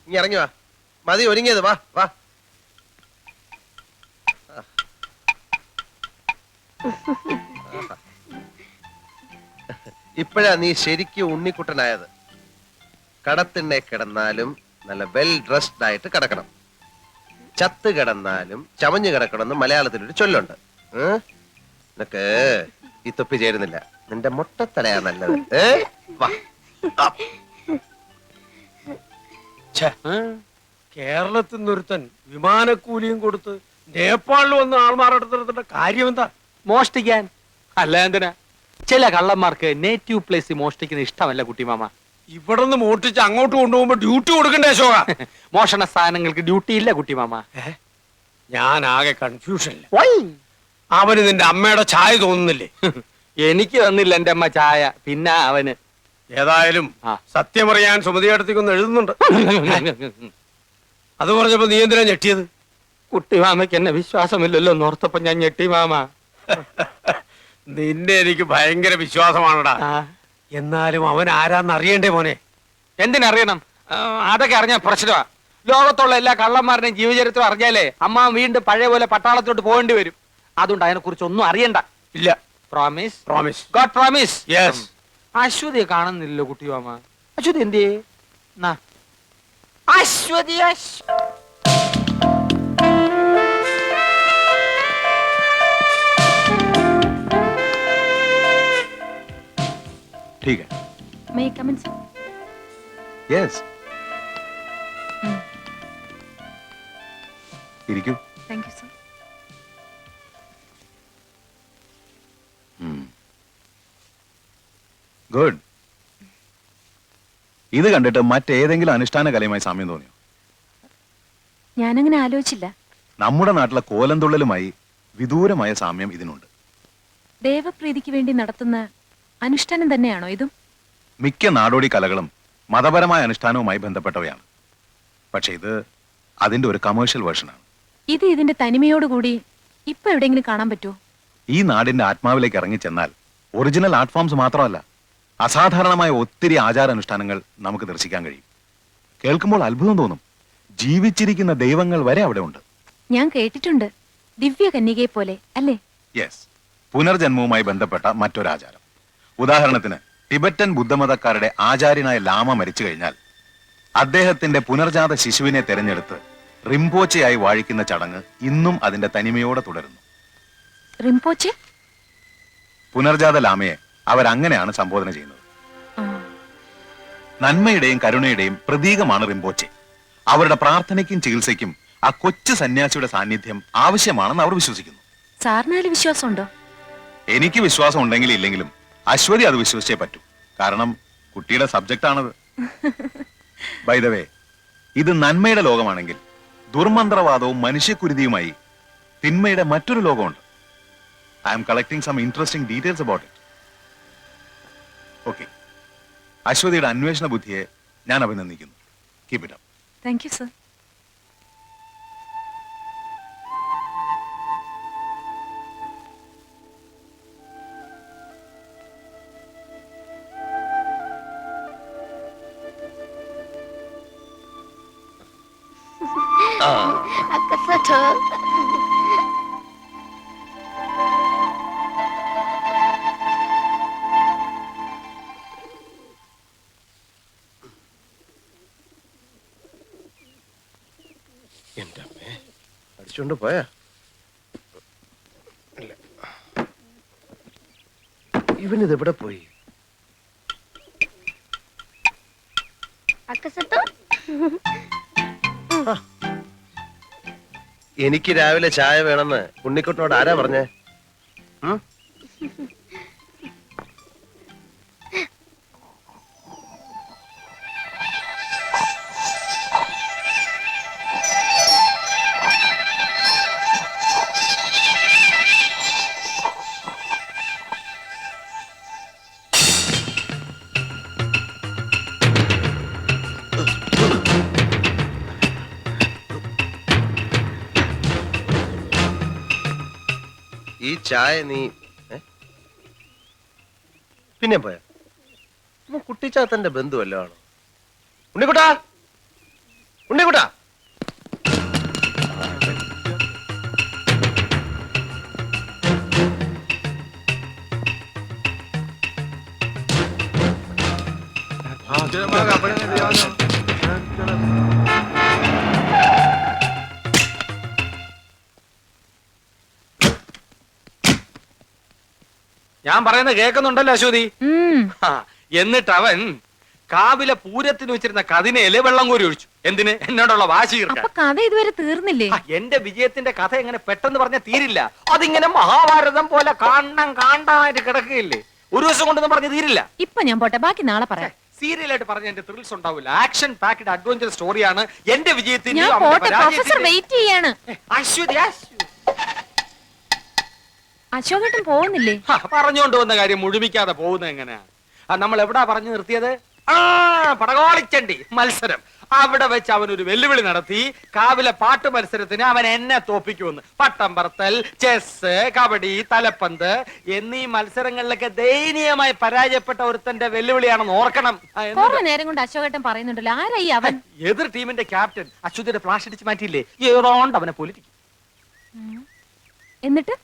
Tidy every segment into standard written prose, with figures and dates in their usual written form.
ഇനി ഇറങ്ങി വാ. മതി ഒരുങ്ങിയത്, വാ വാ. ഇപ്പോഴാ നീ ശരിക്കും ഉണ്ണിക്കുട്ടനായത്. കടത്തിണ്ണെ കിടന്നാലും നല്ല വെൽ ഡ്രസ്ഡ് ആയിട്ട് കിടക്കണം. ചത്ത് കിടന്നാലും ചമഞ്ഞു കിടക്കണമെന്ന് മലയാളത്തിലൊരു ചൊല്ലുണ്ട്. നിനക്ക് ഈ തൊപ്പി ചേരുന്നില്ല. നിന്റെ മുട്ടത്തലയാ നല്ലത്. വാ. കേരളത്തിൽ നിന്നൊരുത്തൻ വിമാനക്കൂലിയും കൊടുത്ത് നേപ്പാളിൽ വന്ന് ആൾമാറെടുത്തിടത്തിന്റെ കാര്യം എന്താ? മോഷ്ടിക്കാൻ. അല്ല എന്തിനാ? ചില കള്ളന്മാർക്ക് നേറ്റീവ് പ്ലേസ് മോഷ്ടിക്കുന്ന ഇഷ്ടമല്ല കുട്ടിമാമ. ഇവിടെ നിന്ന് മോഷ്ടിച്ച് അങ്ങോട്ട് കൊണ്ടുപോകുമ്പോ ഡ്യൂട്ടി കൊടുക്കണ്ടേ അശോക? മോഷണ സ്ഥാനങ്ങൾക്ക് ഡ്യൂട്ടി ഇല്ല കുട്ടിമാമ. ഞാൻ ആകെ കൺഫ്യൂഷനില്ല. അവന് നിന്റെ അമ്മയുടെ ചായ തോന്നുന്നില്ലേ? എനിക്ക് തന്നില്ല എന്റെ അമ്മ ചായ. പിന്നെ അവന് ഏതായാലും സത്യമറിയാൻ സുമതിയടത്തേക്കൊന്ന് എഴുതുന്നുണ്ട്. അത് പറഞ്ഞപ്പോ നീ എന്തിനാ ഞെട്ടിയത്? കുട്ടിമാമയ്ക്ക് എന്നെ വിശ്വാസമില്ലല്ലോ എന്നോർത്തപ്പോ ഞാൻ ഞെട്ടി മാമ. നിന്നെ എനിക്ക് ഭയങ്കര വിശ്വാസമാണടാ. എന്നാലും അവൻ ആരാന്ന് അറിയണ്ടേ മോനെ? എന്തിനറിയണം? അതൊക്കെ അറിഞ്ഞാൽ പ്രശ്നമാ. ലോകത്തുള്ള എല്ലാ കള്ളന്മാരുടെയും ജീവചരിത്രം അറിഞ്ഞാലേ അമ്മ വീണ്ടും പഴയ പോലെ പട്ടാളത്തോട്ട് പോകേണ്ടി വരും. അതുകൊണ്ട് അതിനെ കുറിച്ച് ഒന്നും അറിയണ്ട. ഇല്ല. Promise? Promise. God promise. Yes. അശ്വതിയെ കാണുന്നില്ലല്ലോ കുട്ടിമാമ. അശ്വതി എന്തിയേ? അശ്വതി ठीक है. May I come in, sir? Yes. ഇരിക്കൂ. Thank you, sir. ഗുഡ്. ഇത് കണ്ടിട്ട് മറ്റേതെങ്കിലും അനുഷ്ഠാന കലയുമായി സാമ്യം തോന്നിയോ? ഞാനങ്ങനെ ആലോചിച്ചില്ല. നമ്മുടെ നാട്ടിലെ കോലംതുള്ളലുമായി വിദൂരമായ സാമ്യം ഇതിനുണ്ട്. ദേവപ്രീതിക്ക് വേണ്ടി നടത്തുന്ന അനുഷ്ഠാനം തന്നെയാണോ ഇതും? മിക്ക നാടോടി കലകളും മതപരമായ അനുഷ്ഠാനവുമായി ബന്ധപ്പെട്ടവയാണ്. പക്ഷെ ഇത് അതിന്റെ ഒരു കമേഴ്ഷ്യൽ വേർഷനാണ്. ഇത് ഇതിന്റെ തനിമയോടുകൂടി ഇപ്പൊ എവിടെയെങ്കിലും കാണാൻ പറ്റുമോ? ഈ നാടിന്റെ ആത്മാവിലേക്ക് ഇറങ്ങിച്ചെന്നാൽ ഒറിജിനൽ ആർട്ട് ഫോംസ് മാത്രമല്ല, അസാധാരണമായ ഒത്തിരി ആചാരാനുഷ്ഠാനങ്ങൾ നമുക്ക് ദർശിക്കാൻ കഴിയും. കേൾക്കുമ്പോൾ അത്ഭുതം തോന്നും. ജീവിച്ചിരിക്കുന്ന ദൈവങ്ങൾ വരെ അവിടെ ഉണ്ട്. ഞാൻ കേട്ടിട്ടുണ്ട്, ദിവ്യ കന്യകയെ പോലെ അല്ലേ? യെസ്. പുനർജന്മവുമായി ബന്ധപ്പെട്ട മറ്റൊരാചാരം. ഉദാഹരണത്തിന് ടിബറ്റൻ ബുദ്ധമതക്കാരുടെ ആചാര്യനായ ലാമ മരിച്ചു കഴിഞ്ഞാൽ അദ്ദേഹത്തിന്റെ പുനർജാത ശിശുവിനെ തെരഞ്ഞെടുത്ത് റിംപോച്ചയായി വാഴിക്കുന്ന ചടങ്ങ് ഇന്നും അതിന്റെ തനിമയോടെ തുടരുന്നു. റിംപോച്ചെ? പുനർജാത ലാമയെ അവരങ്ങനെയാണ് സംബോധന ചെയ്യുന്നത്. നന്മയുടെയും കരുണയുടെയും പ്രതീകമാണ് റിംപോച്ചെ. അവരുടെ പ്രാർത്ഥനയ്ക്കും ചികിത്സയ്ക്കും ആ കൊച്ചു സന്യാസിയുടെ സാന്നിധ്യം ആവശ്യമാണെന്ന് അവർ വിശ്വസിക്കുന്നു. സാറിന് വിശ്വാസമുണ്ടോ? എനിക്ക് വിശ്വാസം ഉണ്ടെങ്കിലും ഇല്ലെങ്കിലും അശ്വതി അത് വിശ്വസിച്ചേ പറ്റൂ. കാരണം കുട്ടിയുടെ സബ്ജക്റ്റ് ആണത്. ബൈ ദ വേ, ഇത് നന്മയുടെ ലോകമാണെങ്കിൽ ദുർമന്ത്രവാദവും മനുഷ്യക്കുരുതിയുമായി തിന്മയുടെ മറ്റൊരു ലോകമുണ്ട്. I am collecting some interesting details about it. Okay, അശ്വതിയുടെ അന്വേഷണ ബുദ്ധിയെ ഞാൻ അഭിനന്ദിക്കുന്നു. Keep it up. Thank you sir. എന്റെ അമ്മേ, അടിച്ചോണ്ട് പോയാ? ഇവനിത് എവിടെ പോയി? എനിക്ക് രാവിലെ ചായ വേണമെന്ന് ഉണ്ണിക്കുട്ടനോട് ആരാ പറഞ്ഞേ? ഈ ചായ നീ പിന്നെ പോയാ? കുട്ടിച്ചാത്തന്റെ ബന്ധുവല്ലോ ആണോ? ഉണ്ണിക്കുട്ടാ ഉണ്ണിക്കുട്ടാ ഞാൻ പറയുന്നത് കേൾക്കുന്നുണ്ടല്ലോ അശ്വതി ഉം. ആ, എന്നിട്ട് അവൻ കാവിലെ പൂരത്തിന് വെച്ചിരുന്ന കതിനയില് വെള്ളം കോരി ഒഴിച്ചു. എന്തിന്? എന്നോടുള്ള വാശി തീർക്കാൻ. അപ്പൊ കഥ ഇതുവരെ തീർന്നില്ലേ? ആ, എന്റെ വിജയത്തിന്റെ കഥ എങ്ങനെ പെട്ടെന്ന് പറഞ്ഞ തീരില്ല. അതിങ്ങനെ മഹാഭാരതം പോലെ കാണാനായിട്ട് കിടക്കുകയില്ലേ. ഒരു ദിവസം കൊണ്ടൊന്നും പറഞ്ഞ് തീരില്ല. ഇപ്പൊ ഞാൻ പോട്ടെ, ബാക്കി നാളെ പറയാം. സീരിയലായിട്ട് പറഞ്ഞ എന്റെ ത്രിൽസ് ഉണ്ടാവില്ല. ആക്ഷൻ പാക്ഡ് അഡ്വഞ്ചർ സ്റ്റോറിയാണ് എന്റെ വിജയത്തിന്റെ ഞാൻ പോട്ടെ, പ്രൊഫസർ വെയിറ്റ് ചെയ്യാണ്. അശ്വതി അശോകേട്ടൻ പോകുന്നില്ലേ? പറഞ്ഞുകൊണ്ട് വന്ന കാര്യം മുഴുമിക്കാതെ പോകുന്നത് എങ്ങനെയാണ്? നമ്മൾ എവിടാ പറഞ്ഞു നിർത്തിയത്? ആ, പടകോളിച്ചണ്ടി മത്സരം. അവിടെ വെച്ച് അവൻ ഒരു വെല്ലുവിളി നടത്തി. കാവിലെ പാട്ട് മത്സരത്തിന് അവൻ എന്നെ തോപ്പിക്കുമെന്ന്. പട്ടം പറത്തൽ, ചെസ്, കബഡി, തലപ്പന്ത് എന്നീ മത്സരങ്ങളിലൊക്കെ ദയനീയമായി പരാജയപ്പെട്ട ഒരുത്തന്റെ വെല്ലുവിളിയാണെന്ന് ഓർക്കണം. കുറെ നേരം കൊണ്ട് അശോകേട്ടൻ പറയുന്നുണ്ടല്ലോ, ആരായി അവൻ? എതിർ ടീമിന്റെ ക്യാപ്റ്റൻ അശ്വതിയുടെ ഫ്ലാഷ് അടിച്ച് മാറ്റിയില്ലേ, ഏതോണ്ട് അവനെ പൊലിക്കും. എന്നിട്ട്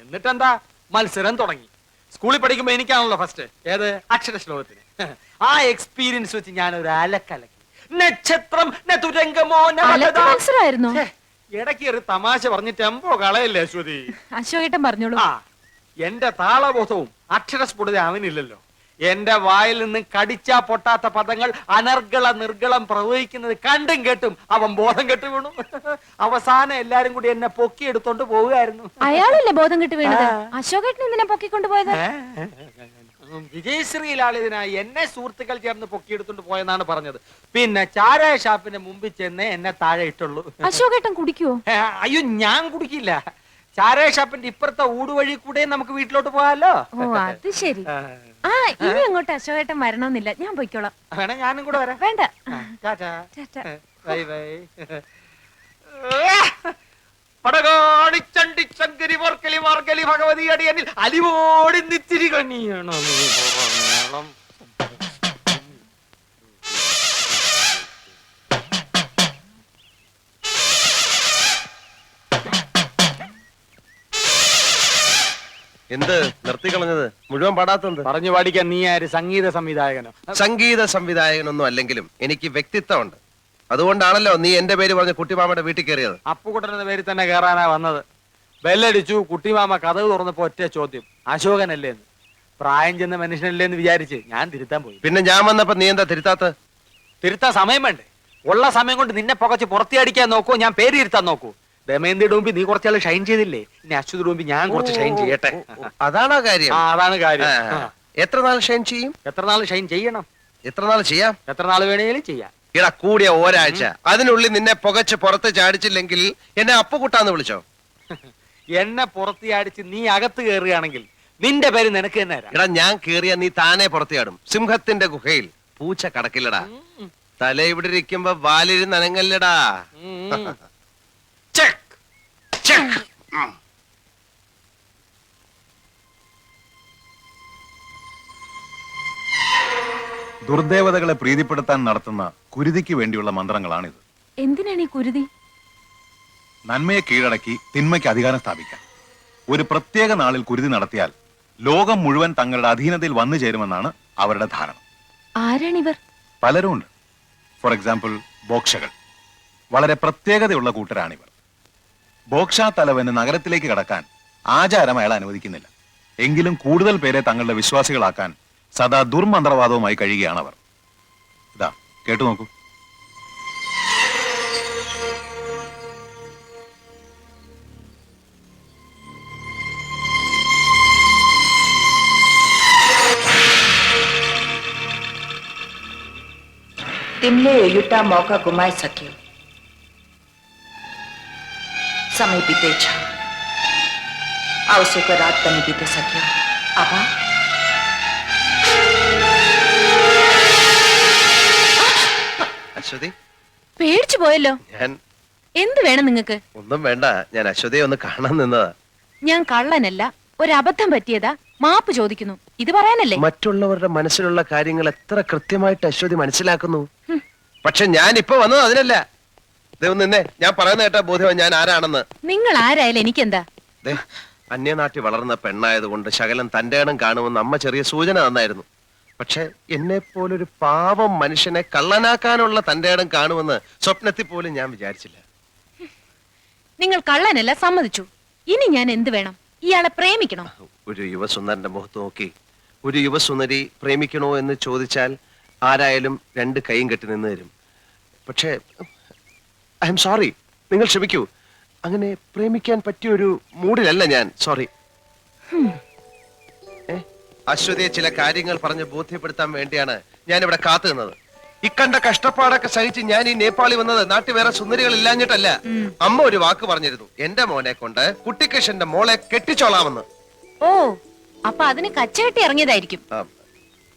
എന്നിട്ടെന്താ, മത്സരം തുടങ്ങി. സ്കൂളിൽ പഠിക്കുമ്പോ എനിക്കാണല്ലോ ഫസ്റ്റ്. ഏത്? അക്ഷര ശ്ലോകത്തിന്. ആ എക്സ്പീരിയൻസ് വെച്ച് ഞാൻ ഒരു അലക്കലക്കി. നക്ഷത്രം മത്സരമായിരുന്നോ? ഇടയ്ക്ക് ഒരു തമാശ പറഞ്ഞ് ടെമ്പോ കളയല്ലേ അശ്വതി. അശോകേട്ടൻ പറഞ്ഞോളൂ. ആ, എന്റെ താളബോധവും അക്ഷരസ്ഫുടത അവനില്ലല്ലോ. എന്റെ വായിൽ നിന്ന് കടിച്ചാ പൊട്ടാത്ത പദങ്ങൾ അനർഗള നിർഗളം പ്രവഹിക്കുന്നത് കണ്ടും കേട്ടും അവൻ ബോധം കെട്ടു വീണു. അവസാനം എല്ലാരും കൂടി എന്നെ പൊക്കി എടുത്തോണ്ട് പോവുകയായിരുന്നു. അയാളല്ലേ ബോധം കിട്ടി വീണത്? അശോകേട്ടൻ എന്തിനാ പൊക്കിക്കൊണ്ടുപോയത്? വിജയശ്രീലാളിതിനായി എന്നെ സുഹൃത്തുക്കൾ ചേർന്ന് പൊക്കിയെടുത്തോണ്ട് പോയെന്നാണ് പറഞ്ഞത്. പിന്നെ ചാരായ ഷാപ്പിന്റെ മുമ്പിൽ ചെന്ന് എന്നെ താഴെ ഇട്ടുള്ളൂ. അശോകേട്ടൻ കുടിക്കുവോ? അയ്യോ, ഞാൻ കുടിക്കില്ല. ചാരായ ഷാപ്പിന്റെ ഇപ്പുറത്തെ ഊടുവഴി കൂടെ നമുക്ക് വീട്ടിലോട്ട് പോകാലോ. ഓ, അത് ശരി. ആ, ഇനി അങ്ങോട്ട് അശോകേട്ടൻ വരണമെന്നില്ല, ഞാൻ പോയിക്കോളാം. വേണേ ഞാനും കൂടെ വരാം. വേണ്ട. ടാറ്റാ. ടാറ്റാ. Bye bye. പടകാടിച്ചണ്ടി ശങ്കരി വർക്കലി മാർഗലി ഭഗവതി അടിയനിൽ അലിവോടി നിത്തിരി കണിയണം. എന്ത് നിർത്തിക്കളഞ്ഞത്? മുഴുവൻ പാടാത്തത്? പറഞ്ഞു പാടിക്കാൻ നീ ആര്? സംഗീത സംവിധായകനോ? സംഗീത സംവിധായകനൊന്നും അല്ലെങ്കിലും എനിക്ക് വ്യക്തിത്വമുണ്ട്. അതുകൊണ്ടാണല്ലോ നീ എന്റെ പേര് പറഞ്ഞ കുട്ടിമാമയുടെ വീട്ടിൽ കയറിയത്. അപ്പുകുട്ടന്റെ പേരിൽ തന്നെ കയറാനാ വന്നത്. ബെല്ലടിച്ചു. കുട്ടിമാമ കഥവ് തുറന്നപ്പോ ഒറ്റ ചോദ്യം, അശോകനല്ലേന്ന്. പ്രായം ചെന്ന മനുഷ്യനല്ലേന്ന് വിചാരിച്ച് ഞാൻ തിരുത്താൻ പോയി. പിന്നെ ഞാൻ വന്നപ്പോ നീ എന്താ തിരുത്താത്ത? തിരുത്താൻ സമയം വേണ്ടേ? ഉള്ള സമയം കൊണ്ട് നിന്നെ പുകച്ച് പുറത്തിയടിക്കാൻ നോക്കൂ, ഞാൻ പേര് തിരുത്താൻ നോക്കൂ. ദമയന്തിയുടെ മുമ്പിൽ നീ കുറച്ചാൾ ഷൈൻ ചെയ്തില്ലേ, ഇനി അശ്വതിയുടെ മുമ്പിൽ ഞാൻ കുറച്ച് ഷൈൻ ചെയ്യട്ടെ. അതാണോ കാര്യം? അതാണ് കാര്യം. എത്ര നാൾ ഷൈൻ ചെയ്യും? എത്ര നാൾ ഷൈൻ ചെയ്യണം? എത്ര നാൾ ചെയ്യാം? എത്ര നാൾ വേണേലും ചെയ്യാം. ഇട കൂടിയ ഒരാഴ്ച. അതിനുള്ളിൽ നിന്നെ പുകച്ച് പുറത്ത് ചാടിച്ചില്ലെങ്കിൽ എന്നെ അപ്പുകുട്ടാന്ന് വിളിച്ചോ. എന്നെ പുറത്തിയടിച്ച് നീ അകത്ത് കയറുകയാണെങ്കിൽ നിന്റെ പേര് നിനക്ക് തന്നെ തരാം. ഇടാ, ഞാൻ കേറിയ നീ താനെ പുറത്തിയാടും. സിംഹത്തിന്റെ ഗുഹയിൽ പൂച്ച കടക്കില്ലടാ. തല ഇവിടെ ഇരിക്കുമ്പോ വാലിരുന്ന് അനങ്ങല്ലടാ. Check check. ദുർദേവതകളെ പ്രീതിപ്പെടുത്താൻ നടത്തുന്ന കുരുതിക്ക് വേണ്ടിയുള്ള മന്ത്രങ്ങളാണിത്. എന്തിനാണ് ഈ കുരുതി? നന്മയെ കീഴടക്കി തിന്മയ്ക്ക് അധികാരം സ്ഥാപിക്കാൻ. ഒരു പ്രത്യേക നാളിൽ കുരുതി നടത്തിയാൽ ലോകം മുഴുവൻ തങ്ങളുടെ അധീനതയിൽ വന്നു ചേരുമെന്നാണ് അവരുടെ ധാരണ. ആരാണിവർ? പലരും ഉണ്ട്. ഫോർ എക്സാമ്പിൾ, ബോക്ഷകൾ. വളരെ പ്രത്യേകതയുള്ള കൂട്ടരാണിവർ. ബോക്ഷാ തലവന് നഗരത്തിലേക്ക് കടക്കാൻ ആചാരം അയാൾ അനുവദിക്കുന്നില്ല. എങ്കിലും കൂടുതൽ പേരെ തങ്ങളുടെ വിശ്വാസികളാക്കാൻ സദാ ദുർമന്ത്രവാദവുമായി കഴിയുകയാണ് അവർ. ഇതാ, കേട്ടു നോക്കൂ. तिमीले एउटा मौका गुमाइसक्यौ। समय बितेछ, आवश्यक रात पनि बितिसक्यो। अब അശ്വതി, പേടിച്ചു പോയല്ലോ. ഞാൻ എന്ത് വേണം നിങ്ങക്ക്? ഒന്നും വേണ്ട. ഞാൻ അശ്വതിയെ ഒന്ന് കാണാൻ നിന്നതാ. ഞാൻ കള്ളനല്ല, ഒരു അബദ്ധം പറ്റിയതാ, മാപ്പ് ചോദിക്കുന്നു. ഇത് പറയാനല്ലേ? മറ്റുള്ളവരുടെ മനസ്സിലുള്ള കാര്യങ്ങൾ എത്ര കൃത്യമായിട്ട് അശ്വതി മനസ്സിലാക്കുന്നു. പക്ഷെ ഞാൻ ഇപ്പൊ വന്നത് അതിനല്ല. ദൈവം നിന്നെ ഞാൻ പറയുന്ന കേട്ടാ ബോധ്യം ഞാൻ ആരാണെന്ന്. നിങ്ങൾ ആരായാലും എനിക്കെന്താ? ദേ, അന്യനാട്ടിൽ വളർന്ന പെണ്ണായതുകൊണ്ട് ശകലം തന്റെ ഇടം കാണുമെന്ന് അമ്മ ചെറിയ സൂചന തന്നായിരുന്നു. പക്ഷെ എന്നെ പോലൊരു പാവം മനുഷ്യനെ കള്ളനാക്കാനുള്ള തന്റെ ഇടം കാണുമെന്ന് സ്വപ്നത്തിൽ പോലും ഞാൻ വിചാരിച്ചില്ല. നിങ്ങൾ കള്ളനല്ല, സമ്മതിച്ചു. ഇനി ഞാൻ എന്ത് വേണം? ഇയാളെ പ്രേമിക്കണോ? ഒരു യുവസുന്ദരന്റെ മുഖത്ത് നോക്കി ഒരു യുവസുന്ദരി പ്രേമിക്കണോ എന്ന് ചോദിച്ചാൽ ആരായാലും രണ്ട് കൈയും കെട്ടി നിന്ന് തരും. പക്ഷേ ഐ എം സോറി, നിങ്ങൾ ക്ഷമിക്കൂ. അങ്ങനെ പ്രേമിക്കാൻ പറ്റിയ ഒരു മൂഡിലല്ല ഞാൻ. സോറി. അശ്വതിയെ ചില കാര്യങ്ങൾ പറഞ്ഞ് ബോധ്യപ്പെടുത്താൻ വേണ്ടിയാണ് ഞാൻ ഇവിടെ കാത്തു നിന്നത്. ഇക്കണ്ട കഷ്ടപ്പാടൊക്കെ സഹിച്ച് ഞാൻ ഈ നേപ്പാളി വന്നത് നാട്ടിൽ വേറെ സുന്ദരികൾ ഇല്ലാഞ്ഞിട്ടല്ല. അമ്മ ഒരു വാക്ക് പറഞ്ഞിരുന്നു, എന്റെ മോനെ കൊണ്ട് കുട്ടിക്കൃഷ്ണന്റെ മോളെ കെട്ടിച്ചോളാമെന്ന്. ഓ, അപ്പൊ അതിന് കച്ചകെട്ടി ഇറങ്ങിയതായിരിക്കും.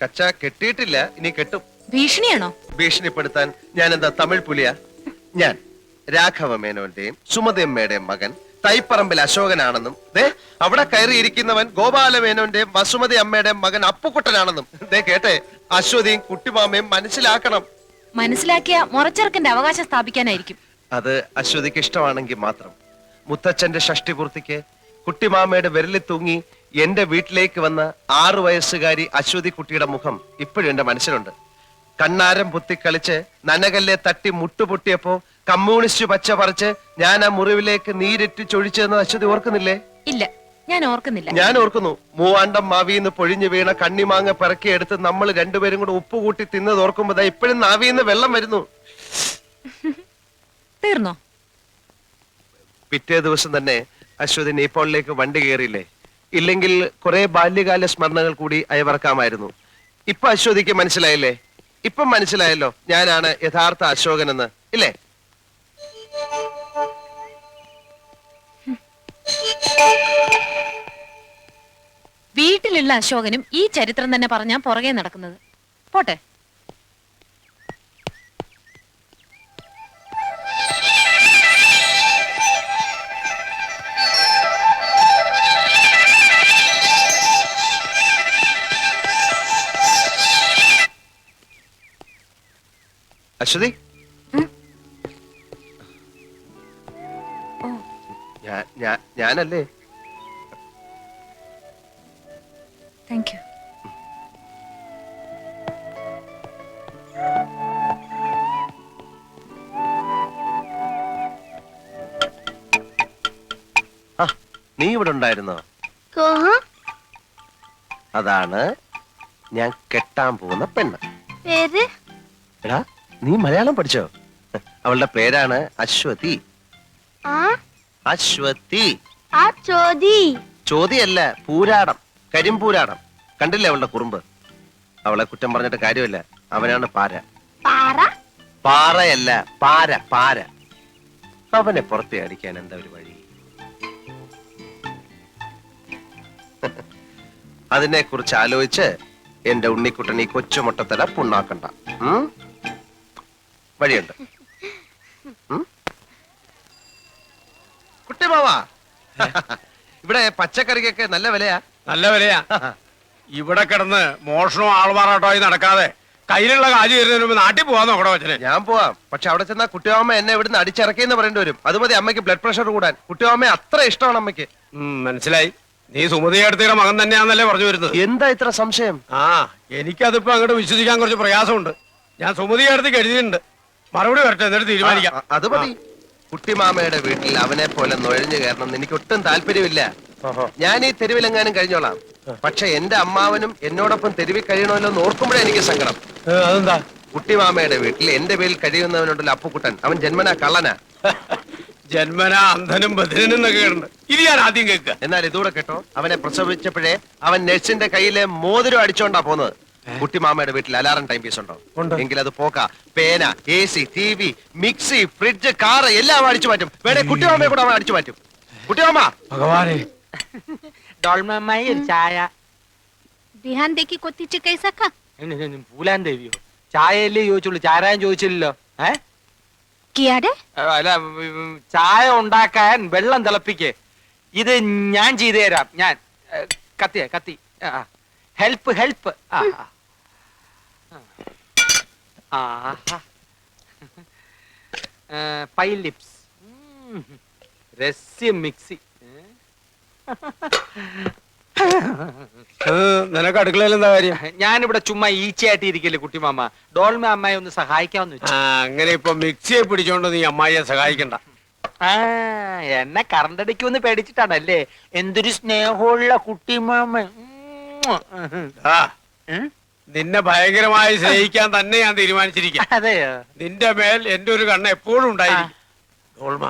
കച്ച കെട്ടിയിട്ടില്ല, ഇനി കെട്ടും. ഭീഷണിയാണോ? ഭീഷണിപ്പെടുത്താൻ ഞാൻ എന്താ തമിഴ് പുലിയാ? ഞാൻ രാഘവ മേനോന്റെയും സുമതിയമ്മയുടെയും മകൻ തൈപ്പറമ്പിൽ അശോകനാണെന്നും അവിടെ കയറിയിരിക്കുന്നവൻ ഗോപാല മേനോന്റെയും വസുമതി അമ്മയുടെയും മകൻ അപ്പുക്കുട്ടനാണെന്നും കേട്ടെ അശ്വതിയും കുട്ടിമാമയും മനസ്സിലാക്കണം. മനസ്സിലാക്കിയ മുറച്ചെറുക്കന്റെ അവകാശം സ്ഥാപിക്കാനായിരിക്കും. അത് അശ്വതിക്ക് ഇഷ്ടമാണെങ്കിൽ മാത്രം. മുത്തച്ഛന്റെ ഷഷ്ടിപൂർത്തിക്ക് കുട്ടിമാമയുടെ വിരലിൽ തൂങ്ങി എന്റെ വീട്ടിലേക്ക് വന്ന 6 വയസ്സുകാരി അശ്വതി കുട്ടിയുടെ മുഖം ഇപ്പോഴും എന്റെ മനസ്സിലുണ്ട്. കണ്ണാരം പൊത്തിക്കളിച്ച് നനകല്ലെ തട്ടി മുട്ടുപൊട്ടിയപ്പോ കമ്മ്യൂണിസ്റ്റ് പച്ച പറിച്ച് ഞാൻ ആ മുറിവിലേക്ക് നീരിട്ട് ചൊഴിച്ചെന്ന് അശ്വതി ഓർക്കുന്നില്ലേ? ഇല്ല, ഞാൻ ഓർക്കുന്നില്ല. ഞാൻ ഓർക്കുന്നു. മൂവാണ്ടം മാവിന്ന് പൊഴിഞ്ഞു വീണ കണ്ണിമാങ്ങ പിറക്കിയെടുത്ത് നമ്മൾ രണ്ടുപേരും കൂടെ ഉപ്പ് കൂട്ടി തിന്നത് ഓർക്കുമ്പോ ഇപ്പോഴും നാവിന്ന് വെള്ളം വരുന്നു. തീർന്നോ? പിറ്റേ ദിവസം തന്നെ അശ്വതി നേപ്പാളിലേക്ക് വണ്ടി കയറിയില്ലേ? ഇല്ലെങ്കിൽ കുറെ ബാല്യകാല സ്മരണകൾ കൂടി അയവറക്കാമായിരുന്നു. ഇപ്പൊ അശ്വതിക്ക് മനസ്സിലായില്ലേ? ഇപ്പം മനസ്സിലായല്ലോ ഞാനാണ് യഥാർത്ഥ അശോകൻ എന്ന്, ഇല്ലേ? വീട്ടിലുള്ള അശോകനും ഈ ചരിത്രം തന്നെ പറഞ്ഞാ പുറകെ നടക്കുന്നത്. പോട്ടെ. അശ്വതി, ഞാനല്ലേ? Thank you. നീ ഇവിടെ ഉണ്ടായിരുന്നോ? അതാണ് ഞാൻ കെട്ടാൻ പോകുന്ന പെണ്ണ്. പേര്? എടാ, നീ മലയാളം പഠിച്ചോ? അവളുടെ പേരാണ് അശ്വതി. അശ്വതി. ചോദ്യല്ല, പൂരാടം, കരിമ്പൂരാടം. കണ്ടില്ലേ അവളുടെ കുറുമ്പ്? അവളെ കുറ്റം പറഞ്ഞിട്ട് കാര്യമില്ല. അവനാണ് പാര. പാറയല്ല, പാര, പാര. അവനെ പുറത്തെ അടിക്കാൻ എന്താ ഒരു വഴി? അതിനെ കുറിച്ച് ആലോചിച്ച് എന്റെ ഉണ്ണിക്കുട്ടൻ ഈ കൊച്ചുമുട്ടത്തല പുണ്ണാക്കണ്ട. വഴിയുണ്ട്. കുട്ടിമാവാ, ഇവിടെ പച്ചക്കറിക്കൊക്കെ നല്ല വിലയാ. നല്ല വിലയാ. ഇവിടെ കിടന്ന് മോഷണവും ആൾമാറാട്ടമായി നടക്കാതെ കയ്യിലുള്ള കാശ് വരുന്നതിന് മുമ്പ് നാട്ടിൽ പോവാൻ നോക്കണോ അച്ഛനെ? ഞാൻ പോവാം. പക്ഷെ അവിടെ ചെന്നാ കുട്ടിയമ്മ എന്നെ ഇവിടുന്ന് അടിച്ചിറക്കിയെന്ന് പറയേണ്ടി വരും. അത് മതി അമ്മയ്ക്ക് ബ്ലഡ് പ്രഷർ കൂടാൻ. കുട്ടിയമ്മ അത്ര ഇഷ്ടമാണ് അമ്മയ്ക്ക്. മനസ്സിലായി. നീ സുമതി അടുത്തയുടെ മകൻ തന്നെയാന്നല്ലേ പറഞ്ഞു വരുന്നത്? എന്താ ഇത്ര സംശയം? എനിക്കതിപ്പോ അങ്ങോട്ട് വിശ്വസിക്കാൻ കുറച്ച് പ്രയാസമുണ്ട്. ഞാൻ സുമതി അടുത്തേക്ക് എഴുതിയിട്ടുണ്ട്. മറുപടി വരട്ടെ, എന്നിട്ട് തീരുമാനിക്കാം. അത് മതി. കുട്ടിമാമയുടെ വീട്ടിൽ അവനെ പോലെ നുഴഞ്ഞു കയറണം എനിക്ക് ഒട്ടും താല്പര്യമില്ല. ഞാൻ ഈ തെരുവിലെങ്ങാനും കഴിഞ്ഞോളാം. പക്ഷെ എന്റെ അമ്മാവനും എന്നോടൊപ്പം തെരുവിൽ കഴിയണമല്ലോ എന്ന് ഓർക്കുമ്പോഴേ എനിക്ക് സങ്കടം. അതെന്താ? കുട്ടിമാമയുടെ വീട്ടിൽ എന്റെ പേരിൽ കഴിയുന്നവനുണ്ടല്ലോ അപ്പുക്കുട്ടൻ, അവൻ ജന്മനാ കള്ളനാ. ജന്മനാ അന്ധനും ബധിരനും എന്നൊക്കെ ഉണ്ട്. ഇത് ഞാൻ ആദ്യം കേൾക്കുക. എന്നാൽ ഇതൂടെ കേട്ടോ, അവനെ പ്രസവിച്ചപ്പോഴേ അവൻ നഴ്സിന്റെ കയ്യിലെ മോതിരം അടിച്ചോണ്ടാ പോന്നത്. കുട്ടിമാമയുടെ വീട്ടിൽ അലാറം ടൈം പീസ് ഉണ്ടോ? എങ്കിൽ അത് പോക്ക. പേന, AC, TV, mixie, fridge, car എല്ലാം അടിച്ചു മാറ്റും. വേണേ കുട്ടിമാമയെ കൂടെ അവൻ അടിച്ചു മാറ്റും. കുട്ടിമാമ, ഭഗവാനെ, ഡോൾമമായി ഒരു ചായ. ध्यान देखी कोती कैसा खा പൂലാൻ ദേവിയോ? ചായയല്ലേ ചോദിച്ചുള്ളൂ, ചാരായം ചോദിച്ചില്ലല്ലോ. किया डे അല്ല, ചായ ഉണ്ടാക്കാൻ വെള്ളം തിളപ്പിക്കേ. ഇത് ഞാൻ ചെയ്തു തരാം. ഞാൻ കത്തി ഹെൽപ്പ്. പൈ ലിപ്സ്, രസ്യം മിക്സി. നിനക്ക് അടുക്കളയിൽ എന്താ കാര്യം? ഞാനിവിടെ ചുമ്മാ ഈച്ചയായിട്ട് ഇരിക്കല്ലേ കുട്ടിമാമ. ഡോൾമ അമ്മായി ഒന്ന് സഹായിക്കാമെന്ന് വെച്ചു. അങ്ങനെ ഇപ്പൊ മിക്സിയെ പിടിച്ചോണ്ട് നീ അമ്മായിയെ സഹായിക്കണ്ട. എന്നെ കറണ്ടടിക്കുമെന്ന് പേടിച്ചിട്ടാണല്ലേ? എന്തൊരു സ്നേഹമുള്ള കുട്ടിമാമ. ആ, നിന്നെ ഭയങ്കരമായി സ്നേഹിക്കാൻ തന്നെ ഞാൻ തീരുമാനിച്ചിരിക്കാം. അതെയോ? നിന്റെ മേൽ എന്റെ ഒരു കണ്ണ് എപ്പോഴും ഉണ്ടായിരിക്കും. ഡോൾമ,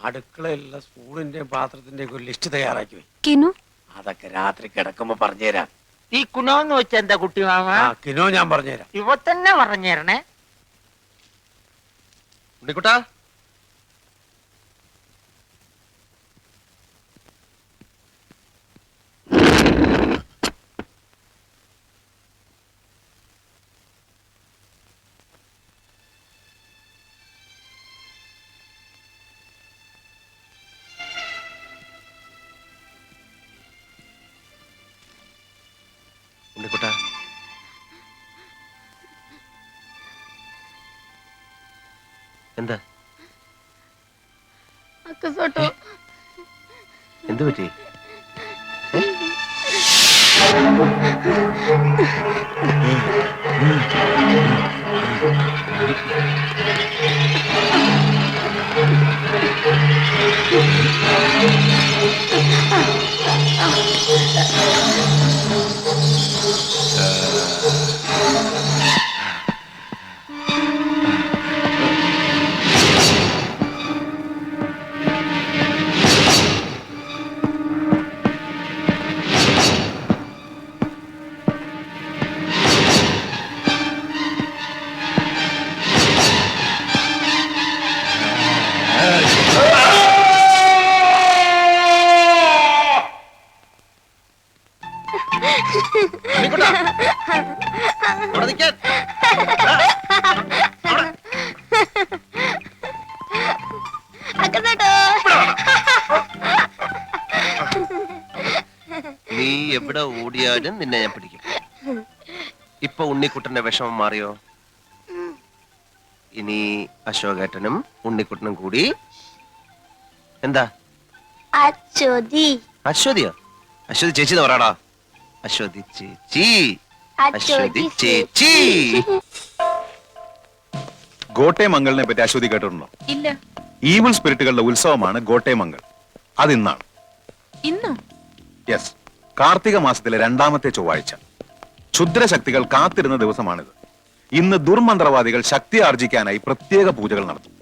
അടുക്കളയിലുള്ള സ്പൂണിന്റെയും പാത്രത്തിന്റെയും ഒരു ലിസ്റ്റ് തയ്യാറാക്കി പോയി. किनु അതൊക്കെ രാത്രി കിടക്കുമ്പോ പറഞ്ഞുതരാം. ഈ കുണോന്ന് വെച്ച എന്താ കുട്ടിമാമ? കിനോ ഞാൻ പറഞ്ഞുതരാം. ഇവ തന്നെ പറഞ്ഞേരണേ. ഉണ്ണിക്കുട്ടാ, ഉണ്ണിക്കുട്ടാ, എന്താ എന്തു പറ്റി? ഉണ്ണിക്കുട്ടാ, അവിടെ നിൽക്കാൻ. നീ എവിടെ ഓടിയാലും നിന്നെ ഞാൻ പിടിക്കും. ഇപ്പൊ ഉണ്ണിക്കുട്ടന്റെ വിഷമം മാറിയോ? ഇനി അശോകേട്ടനും ഉണ്ണിക്കുട്ടനും കൂടി എന്താ? അശ്വതിയോ? അശ്വതി ചേച്ചി എന്ന് പറയാടാ. അശ്വതി ചേച്ചി, അശ്വതി ചേച്ചി. ഗോട്ടേമംഗലിനെ പറ്റി അശ്വതി കേട്ടിട്ടുണ്ടോ? ഇല്ല. ഈവിൾ സ്പിരിറ്റുകളുടെ ഉത്സവമാണ് ഗോട്ടേമംഗൽ. അതിന്നാണ്. ഇന്നോ? യെസ്, കാർത്തിക മാസത്തിലെ 2ാമത്തെ ചൊവ്വാഴ്ച. ക്ഷുദ്രശക്തികൾ കാത്തിരുന്ന ദിവസമാണിത്. ഇന്ന് ദുർമന്ത്രവാദികൾ ശക്തി ആർജിക്കാനായി പ്രത്യേക പൂജകൾ നടത്തും.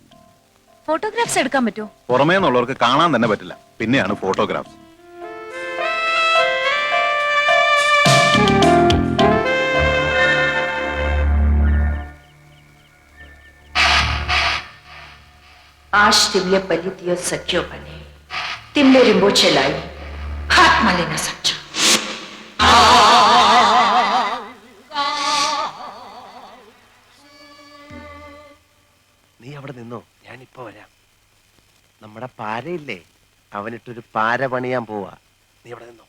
ഫോട്ടോഗ്രാഫ്സ് എടുക്കാൻ പറ്റുമോ? പുറമേ നിന്നുള്ളവർക്ക് കാണാൻ തന്നെ പറ്റില്ല, പിന്നെയാണ് ഫോട്ടോഗ്രാഫ്സ്. आज तिमले पलितियो सच्चो बने, तिमले रिंबोचे लाई, हाथ माले न सच्चो. നീ അവിടെ നിന്നോ, ഞാനിപ്പോ വരാം. നമ്മുടെ പാരയില്ലേ, അവനിട്ടൊരു പാര പണിയാൻ പോവാ. നീ അവിടെ നിന്നോ.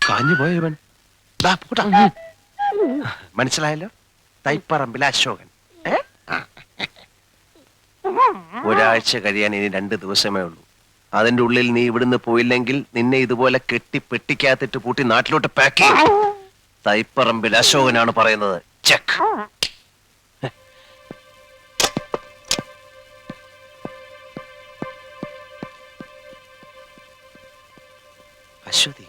കാഞ്ഞു പോയവൻ മനസ്സിലായല്ലോ. തൈപ്പറമ്പിലെ അശോകൻ. ഒരാഴ്ച കഴിയാൻ ഇനി 2 ദിവസമേ ഉള്ളൂ. അതിന്റെ ഉള്ളിൽ നീ ഇവിടുന്ന് പോയില്ലെങ്കിൽ നിന്നെ ഇതുപോലെ കെട്ടി പെട്ടിക്കകത്തിട്ട് പൂട്ടി നാട്ടിലോട്ട് പാക്ക് ചെയ്യും. തൈപ്പറമ്പിൽ അശോകനാണ് പറയുന്നത്. ചെക്ക്. അശ്വതി